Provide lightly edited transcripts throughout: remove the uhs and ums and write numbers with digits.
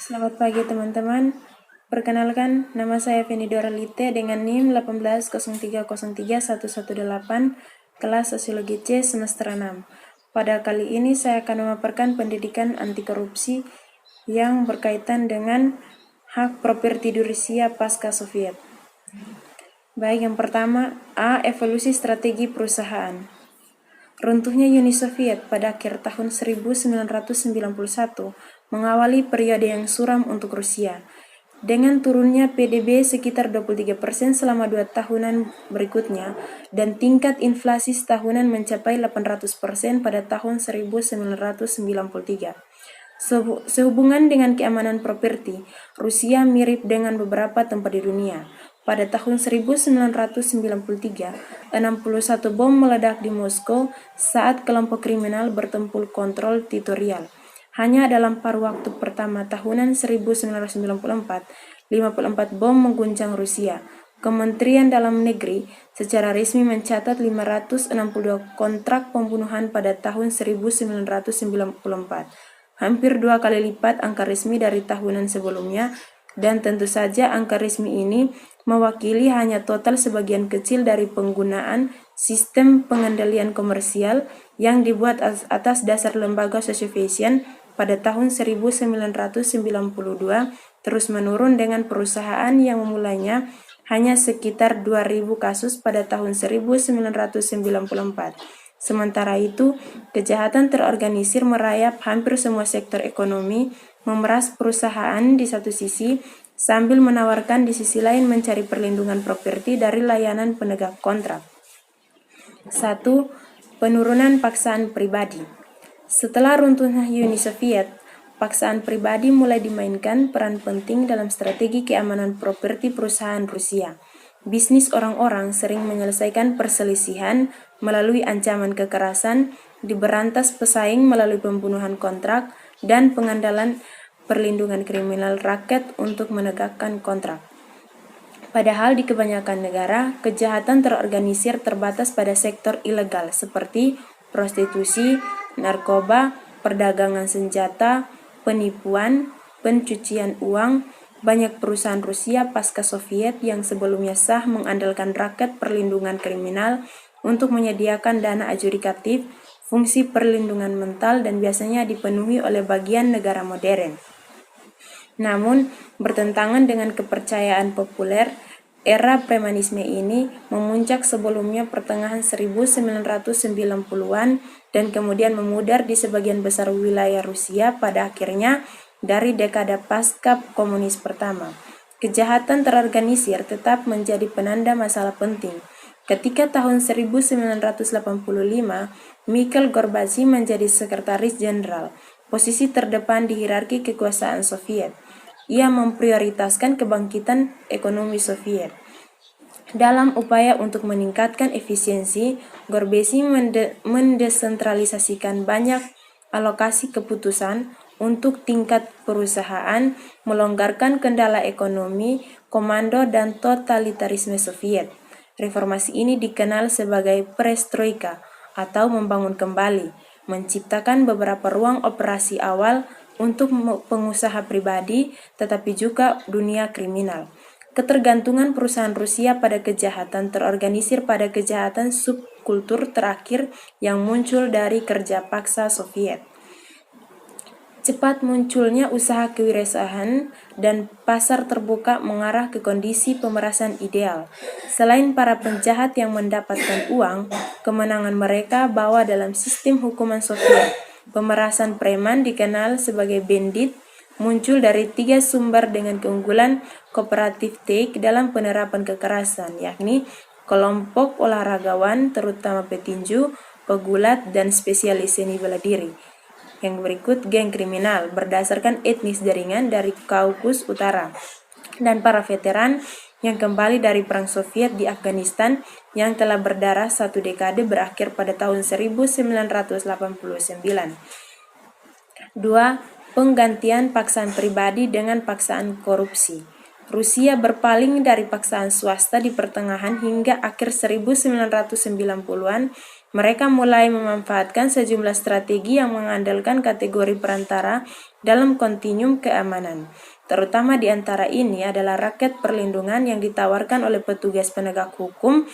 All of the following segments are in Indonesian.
Selamat pagi teman-teman. Perkenalkan, nama saya Feni Doralite dengan NIM 1803031118, kelas Sosiologi C semester 6. Pada kali ini saya akan memaparkan pendidikan anti korupsi yang berkaitan dengan hak properti di Rusia pasca Soviet. Baik, yang pertama, A. Evolusi strategi perusahaan. Runtuhnya Uni Soviet pada akhir tahun 1991 mengawali periode yang suram untuk Rusia. Dengan turunnya PDB sekitar 23% selama 2 tahunan berikutnya dan tingkat inflasi setahunan mencapai 800% pada tahun 1993. Sehubungan dengan keamanan properti, Rusia mirip dengan beberapa tempat di dunia. Pada tahun 1993, 61 bom meledak di Moskow saat kelompok kriminal bertempur kontrol teritorial. Hanya dalam paruh waktu pertama tahunan 1994, 54 bom mengguncang Rusia. Kementerian Dalam Negeri secara resmi mencatat 562 kontrak pembunuhan pada tahun 1994. Hampir 2 kali lipat angka resmi dari tahunan sebelumnya, dan tentu saja angka resmi ini mewakili hanya total sebagian kecil dari penggunaan sistem pengendalian komersial yang dibuat atas dasar lembaga Soviet pada tahun 1992 terus menurun dengan perusahaan yang memulainya hanya sekitar 2.000 kasus pada tahun 1994. Sementara itu, kejahatan terorganisir merayap hampir semua sektor ekonomi, memeras perusahaan di satu sisi, sambil menawarkan di sisi lain mencari perlindungan properti dari layanan penegak kontrak. 1. Penurunan paksaan pribadi. Setelah runtuhnya Uni Soviet, paksaan pribadi mulai dimainkan peran penting dalam strategi keamanan properti perusahaan Rusia. Bisnis orang-orang sering menyelesaikan perselisihan melalui ancaman kekerasan, diberantas pesaing melalui pembunuhan kontrak, dan pengandalan perlindungan kriminal rakyat untuk menegakkan kontrak. Padahal di kebanyakan negara, kejahatan terorganisir terbatas pada sektor ilegal seperti prostitusi, narkoba, perdagangan senjata, penipuan, pencucian uang. Banyak perusahaan Rusia pasca Soviet yang sebelumnya sah mengandalkan rakyat perlindungan kriminal untuk menyediakan dana adjudikatif, fungsi perlindungan mental, dan biasanya dipenuhi oleh bagian negara modern. Namun, bertentangan dengan kepercayaan populer, era premanisme ini memuncak sebelumnya pertengahan 1990-an dan kemudian memudar di sebagian besar wilayah Rusia pada akhirnya dari dekade pasca komunis pertama. Kejahatan terorganisir tetap menjadi penanda masalah penting. Ketika tahun 1985, Mikhail Gorbachev menjadi sekretaris jenderal, posisi terdepan di hierarki kekuasaan Soviet. Ia memprioritaskan kebangkitan ekonomi Soviet. Dalam upaya untuk meningkatkan efisiensi, Gorbachev mendesentralisasikan banyak alokasi keputusan untuk tingkat perusahaan, melonggarkan kendala ekonomi, komando, dan totalitarisme Soviet. Reformasi ini dikenal sebagai perestroika atau membangun kembali, menciptakan beberapa ruang operasi awal untuk pengusaha pribadi, tetapi juga dunia kriminal. Ketergantungan perusahaan Rusia pada kejahatan terorganisir pada kejahatan subkultur terakhir yang muncul dari kerja paksa Soviet. Cepat munculnya usaha kewirausahaan dan pasar terbuka mengarah ke kondisi pemerasan ideal. Selain para penjahat yang mendapatkan uang, kemenangan mereka bawa dalam sistem hukuman Soviet. Pemerasan preman dikenal sebagai bandit, muncul dari 3 sumber dengan keunggulan kooperatif TEIK dalam penerapan kekerasan, yakni kelompok olahragawan, terutama petinju, pegulat, dan spesialis seni bela diri. Yang berikut, geng kriminal berdasarkan etnis jaringan dari Kaukus Utara, dan para veteran yang kembali dari Perang Soviet di Afghanistan yang telah berdarah 1 dekade berakhir pada tahun 1989. 2. Penggantian paksaan pribadi dengan paksaan korupsi. Rusia berpaling dari paksaan swasta di pertengahan hingga akhir 1990-an Mereka mulai memanfaatkan sejumlah strategi yang mengandalkan kategori perantara dalam kontinum keamanan. Terutama di antara ini adalah raket perlindungan yang ditawarkan oleh petugas penegak hukum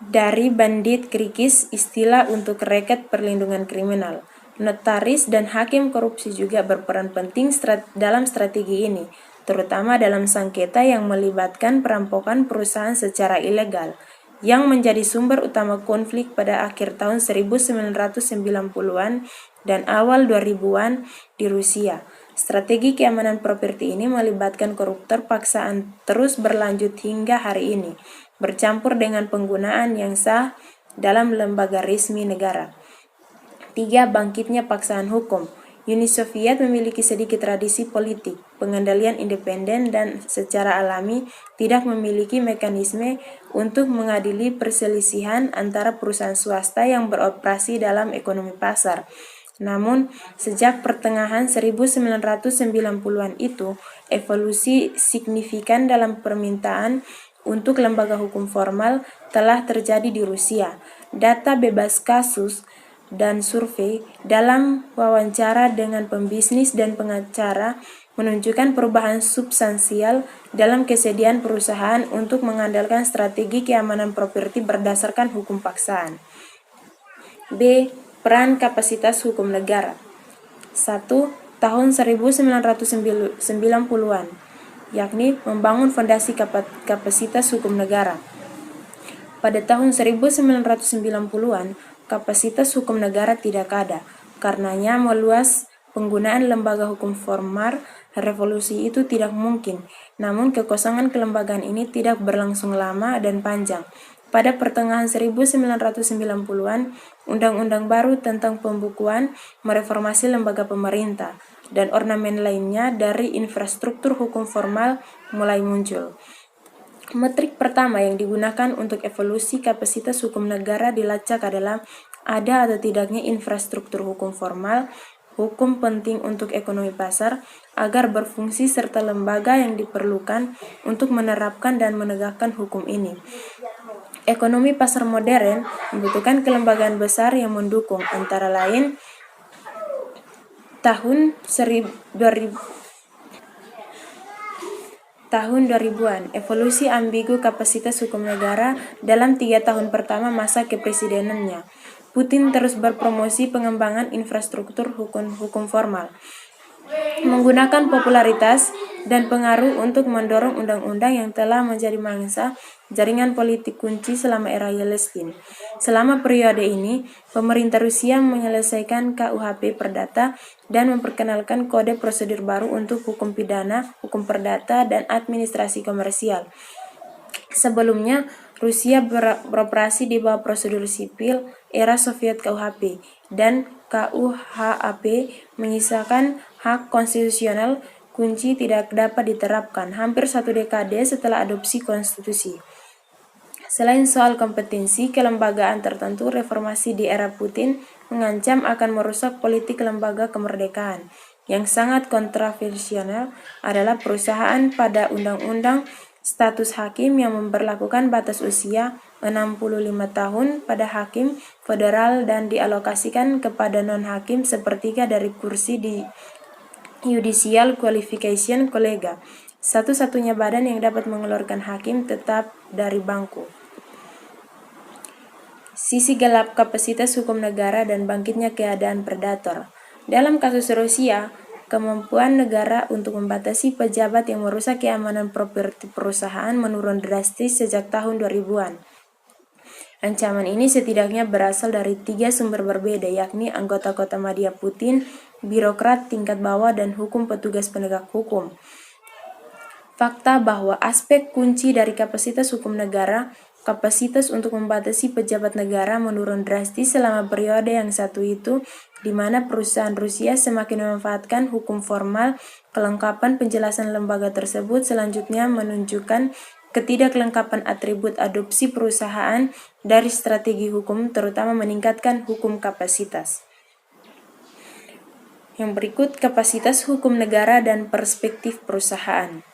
dari bandit krikis, istilah untuk raket perlindungan kriminal. Notaris dan hakim korupsi juga berperan penting dalam strategi ini, terutama dalam sengketa yang melibatkan perampokan perusahaan secara ilegal, yang menjadi sumber utama konflik pada akhir tahun 1990-an dan awal 2000-an di Rusia. Strategi keamanan properti ini melibatkan koruptor paksaan terus berlanjut hingga hari ini, bercampur dengan penggunaan yang sah dalam lembaga resmi negara. 3. Bangkitnya paksaan hukum. Uni Soviet memiliki sedikit tradisi politik, pengendalian independen dan secara alami tidak memiliki mekanisme untuk mengadili perselisihan antara perusahaan swasta yang beroperasi dalam ekonomi pasar. Namun, sejak pertengahan 1990-an itu, evolusi signifikan dalam permintaan untuk lembaga hukum formal telah terjadi di Rusia. Data bebas kasus dan survei dalam wawancara dengan pembisnis dan pengacara menunjukkan perubahan substansial dalam kesediaan perusahaan untuk mengandalkan strategi keamanan properti berdasarkan hukum paksaan. B. Peran kapasitas hukum negara. 1. Tahun 1990-an, yakni membangun fondasi kapasitas hukum negara. Pada tahun 1990-an, kapasitas hukum negara tidak ada. Karenanya meluas penggunaan lembaga hukum formal, revolusi itu tidak mungkin. Namun kekosongan kelembagaan ini tidak berlangsung lama dan panjang. Pada pertengahan 1990-an, undang-undang baru tentang pembukuan mereformasi lembaga pemerintah dan ornamen lainnya dari infrastruktur hukum formal mulai muncul. Metrik pertama yang digunakan untuk evolusi kapasitas hukum negara dilacak adalah ada atau tidaknya infrastruktur hukum formal, hukum penting untuk ekonomi pasar, agar berfungsi serta lembaga yang diperlukan untuk menerapkan dan menegakkan hukum ini. Ekonomi pasar modern membutuhkan kelembagaan besar yang mendukung, antara lain tahun 2000-an, evolusi ambigu kapasitas hukum negara dalam 3 tahun pertama masa kepresidenannya. Putin terus berpromosi pengembangan infrastruktur hukum formal, menggunakan popularitas dan pengaruh untuk mendorong undang-undang yang telah menjadi mangsa jaringan politik kunci selama era Yeltsin. Selama periode ini, pemerintah Rusia menyelesaikan KUHP Perdata dan memperkenalkan kode prosedur baru untuk hukum pidana, hukum perdata, dan administrasi komersial. Sebelumnya, Rusia beroperasi di bawah prosedur sipil era Soviet KUHP, dan KUHP menyisakan hak konstitusional kunci tidak dapat diterapkan hampir 1 dekade setelah adopsi konstitusi. Selain soal kompetensi kelembagaan tertentu, reformasi di era Putin mengancam akan merusak politik lembaga kemerdekaan. Yang sangat kontroversial adalah perusahaan pada undang-undang status hakim yang memberlakukan batas usia 65 tahun pada hakim federal dan dialokasikan kepada non-hakim sepertiga dari kursi di Judicial Qualification Collega, satu-satunya badan yang dapat mengeluarkan hakim tetap dari bangku. Sisi gelap kapasitas hukum negara dan bangkitnya keadaan predator. Dalam kasus Rusia, kemampuan negara untuk membatasi pejabat yang merusak keamanan properti perusahaan menurun drastis sejak tahun 2000-an. Ancaman ini setidaknya berasal dari 3 sumber berbeda, yakni anggota kota media Putin, birokrat tingkat bawah, dan hukum petugas penegak hukum. Fakta bahwa aspek kunci dari kapasitas hukum negara, kapasitas untuk membatasi pejabat negara, menurun drastis selama periode yang satu itu, di mana perusahaan Rusia semakin memanfaatkan hukum formal. Kelengkapan penjelasan lembaga tersebut selanjutnya menunjukkan ketidaklengkapan atribut adopsi perusahaan dari strategi hukum, terutama meningkatkan hukum kapasitas. Yang berikut, kapasitas hukum negara dan perspektif perusahaan.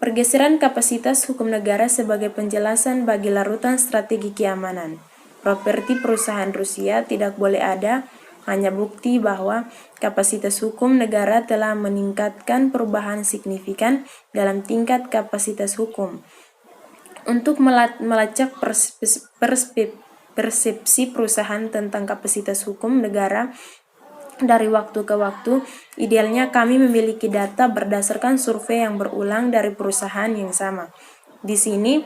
Pergeseran kapasitas hukum negara sebagai penjelasan bagi larutan strategi keamanan. Properti perusahaan Rusia tidak boleh ada, hanya bukti bahwa kapasitas hukum negara telah meningkatkan perubahan signifikan dalam tingkat kapasitas hukum. Untuk melacak persepsi perusahaan tentang kapasitas hukum negara dari waktu ke waktu, idealnya kami memiliki data berdasarkan survei yang berulang dari perusahaan yang sama. Di sini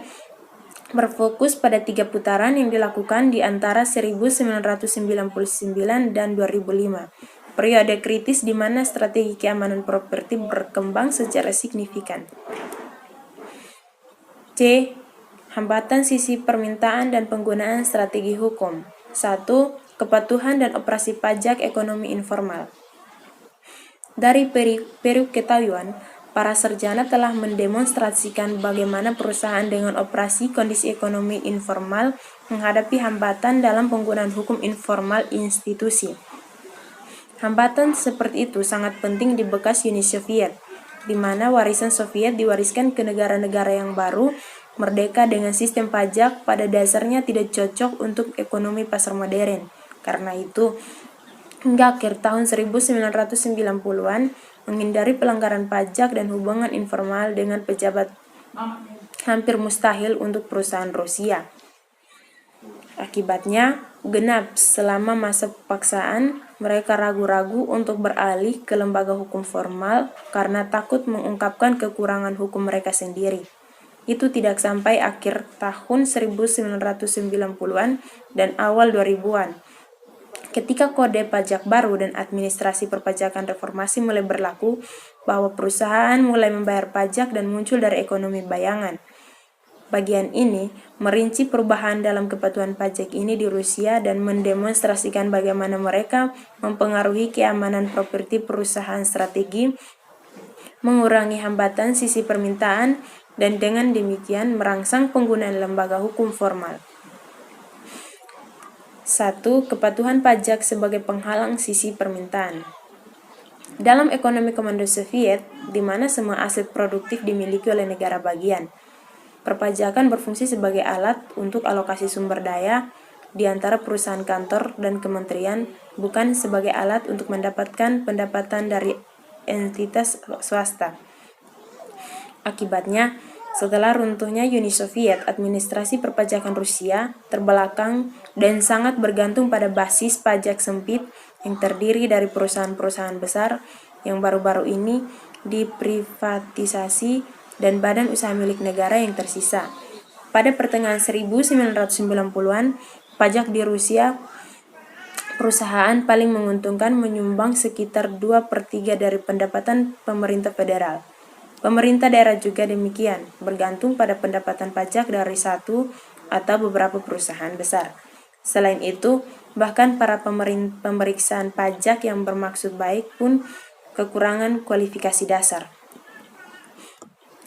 berfokus pada 3 putaran yang dilakukan di antara 1999 dan 2005. Periode kritis di mana strategi keamanan properti berkembang secara signifikan. C. Hambatan sisi permintaan dan penggunaan strategi hukum. 1. Kepatuhan dan operasi pajak ekonomi informal. Dari periketahuan, para sarjana telah mendemonstrasikan bagaimana perusahaan dengan operasi kondisi ekonomi informal menghadapi hambatan dalam penggunaan hukum informal institusi. Hambatan seperti itu sangat penting di bekas Uni Soviet, di mana warisan Soviet diwariskan ke negara-negara yang baru, merdeka dengan sistem pajak pada dasarnya tidak cocok untuk ekonomi pasar modern. Karena itu, hingga akhir tahun 1990-an, menghindari pelanggaran pajak dan hubungan informal dengan pejabat hampir mustahil untuk perusahaan Rusia. Akibatnya, genap selama masa paksaan, mereka ragu-ragu untuk beralih ke lembaga hukum formal karena takut mengungkapkan kekurangan hukum mereka sendiri. Itu tidak sampai akhir tahun 1990-an dan awal 2000-an. Ketika kode pajak baru dan administrasi perpajakan reformasi mulai berlaku, bahwa perusahaan mulai membayar pajak dan muncul dari ekonomi bayangan. Bagian ini merinci perubahan dalam kepatuhan pajak ini di Rusia dan mendemonstrasikan bagaimana mereka mempengaruhi keamanan properti perusahaan strategi, mengurangi hambatan sisi permintaan, dan dengan demikian merangsang penggunaan lembaga hukum formal. 1. Kepatuhan pajak sebagai penghalang sisi permintaan. Dalam ekonomi komando Soviet, di mana semua aset produktif dimiliki oleh negara bagian, perpajakan berfungsi sebagai alat untuk alokasi sumber daya di antara perusahaan kantor dan kementerian, bukan sebagai alat untuk mendapatkan pendapatan dari entitas swasta. Akibatnya, setelah runtuhnya Uni Soviet, administrasi perpajakan Rusia terbelakang dan sangat bergantung pada basis pajak sempit yang terdiri dari perusahaan-perusahaan besar yang baru-baru ini diprivatisasi dan badan usaha milik negara yang tersisa. Pada pertengahan 1990-an, pajak di Rusia, perusahaan paling menguntungkan menyumbang sekitar 2/3 dari pendapatan pemerintah federal. Pemerintah daerah juga demikian, bergantung pada pendapatan pajak dari satu atau beberapa perusahaan besar. Selain itu, bahkan para pemeriksaan pajak yang bermaksud baik pun kekurangan kualifikasi dasar.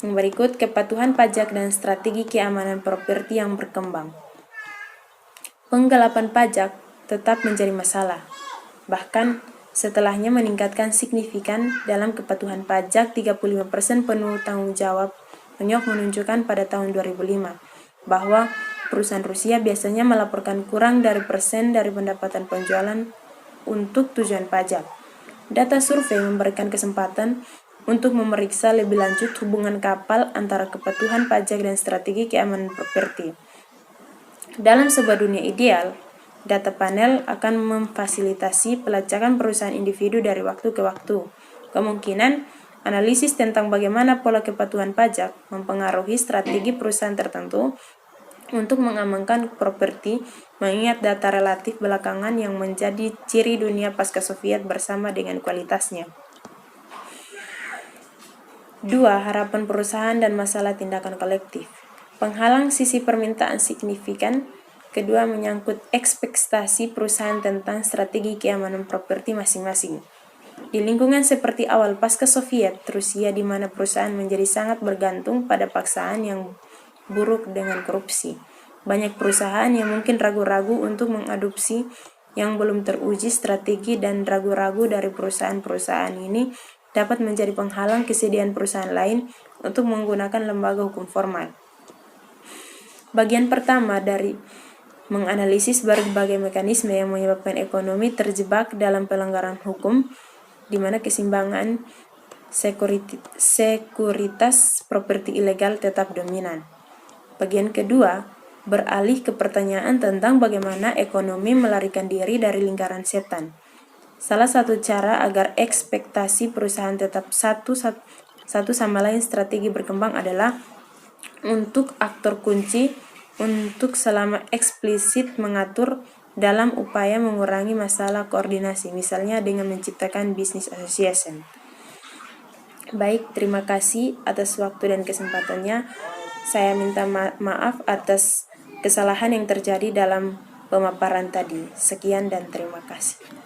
Yang berikut, kepatuhan pajak dan strategi keamanan properti yang berkembang. Penggelapan pajak tetap menjadi masalah. Bahkan, setelahnya meningkatkan signifikan dalam kepatuhan pajak 35% penuh tanggung jawab. Penyok menunjukkan pada tahun 2005 bahwa perusahaan Rusia biasanya melaporkan kurang dari persen dari pendapatan penjualan untuk tujuan pajak. Data survei memberikan kesempatan untuk memeriksa lebih lanjut hubungan kapal antara kepatuhan pajak dan strategi keamanan properti. Dalam sebuah dunia ideal, data panel akan memfasilitasi pelacakan perusahaan individu dari waktu ke waktu. Kemungkinan analisis tentang bagaimana pola kepatuhan pajak mempengaruhi strategi perusahaan tertentu untuk mengamankan properti, mengingat data relatif belakangan yang menjadi ciri dunia pasca Soviet bersama dengan kualitasnya. 2. Harapan perusahaan dan masalah tindakan kolektif. Penghalang sisi permintaan signifikan. Kedua, menyangkut ekspektasi perusahaan tentang strategi keamanan properti masing-masing. Di lingkungan seperti awal pasca Soviet, Rusia di mana perusahaan menjadi sangat bergantung pada paksaan yang buruk dengan korupsi. Banyak perusahaan yang mungkin ragu-ragu untuk mengadopsi yang belum teruji strategi dan ragu-ragu dari perusahaan-perusahaan ini dapat menjadi penghalang kesediaan perusahaan lain untuk menggunakan lembaga hukum formal. Bagian pertama dari menganalisis berbagai mekanisme yang menyebabkan ekonomi terjebak dalam pelanggaran hukum, di mana keseimbangan sekuritas properti ilegal tetap dominan. Bagian kedua beralih ke pertanyaan tentang bagaimana ekonomi melarikan diri dari lingkaran setan. Salah satu cara agar ekspektasi perusahaan tetap satu sama lain strategi berkembang adalah untuk aktor kunci untuk selama eksplisit mengatur dalam upaya mengurangi masalah koordinasi, misalnya dengan menciptakan business association. Baik, terima kasih atas waktu dan kesempatannya. Saya minta maaf atas kesalahan yang terjadi dalam pemaparan tadi. Sekian dan terima kasih.